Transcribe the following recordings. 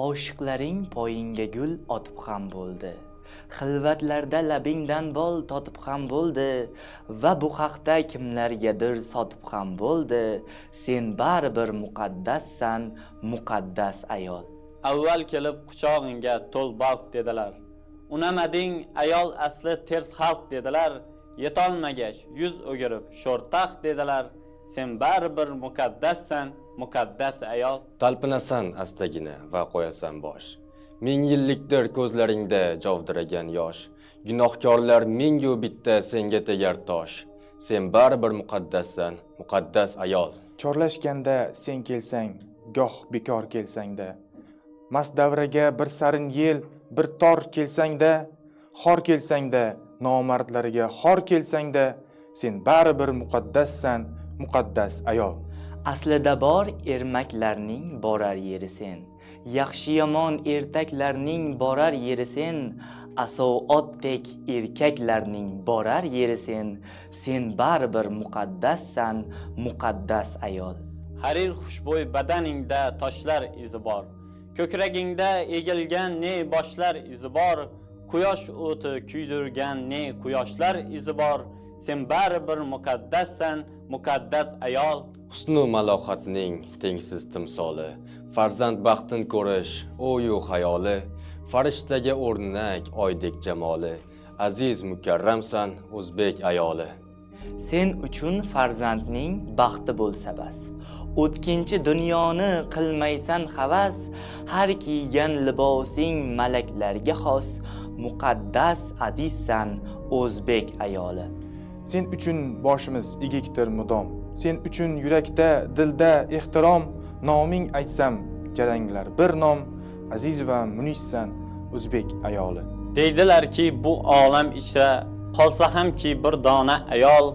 Oshiqlaring poyingga gul otib ham bo'ldi. Xilvatlarda labingdan bol totib ham bo'ldi va bu haqda kimlargadir sotib ham bo'ldi. Sen baribir muqaddassan, muqaddas ayol. Avval kelib quchog'ingga to'l balq dedilar. Unamading ayol asli ters xalq dedilar. Yetolmagach yuz o'girib sho'rtaq dedilar. Sen baribir muqaddassan, muqaddas ayol. Talpinasan astagina va qo'yasan bosh. Ming yillikdir ko'zlaringda jovdiragan yosh. Gunohkorlar mingu bitta senga tegar tosh. Sen baribir muqaddassan, muqaddas ayol. Chorlashganda sen kelsang, goh bekor kelsangda, mast davraga bir sarin yel, bir tor kelsangda, xor kelsangda, nomardlariga xor kelsangda, sen baribir muqaddassan, muqaddas ayol. Aslida bor ermaklarning borar yeri sen. Yaxshi yomon ertaklarning borar yeri sen. Asov otdek erkaklarning borar yeri sen. Sen baribir muqaddassan, muqaddas ayol. Harir xushbo'y badaningda toshlar izi bor. Ko'kragingda egilgan ne boshlar izi bor. Quyosh o'ti kuydirgan ne quyoshlar izi bor. Sen baribir muqaddassan, muqaddas ayol. Husnu malohatning tengsiz timsoli, farzand baxtin ko'rish o'yu xayoli, farishtaga o'rnak oydek jamoli, aziz mukarramsan o'zbek ayoli. Sen uchun farzandning baxti bo'lsa bas. O'tkinchi dunyoni qilmaysan havas, har kiygan libosing malaklarga xos, muqaddas azizsan o'zbek ayoli. Sen uchun boshimiz egikdir mudom. Sen uchun yurakda, dilda ehtirom, noming aytsam jaranglar bir nom, aziz va munishsan o'zbek ayoli. Deydilarki bu olam ichra qolsa hamki bir dona ayol,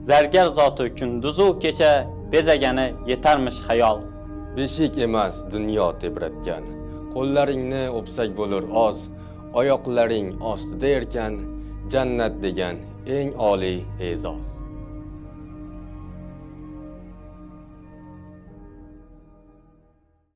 zargar zoti kunduzu kecha bezagani yetarmish xayol. Beshik emas dunyo tebratgan, qo'llaringni o'psak bo'lur oz, oyoqlaring ostida erkan, jannat degan eng oliy e'zoz.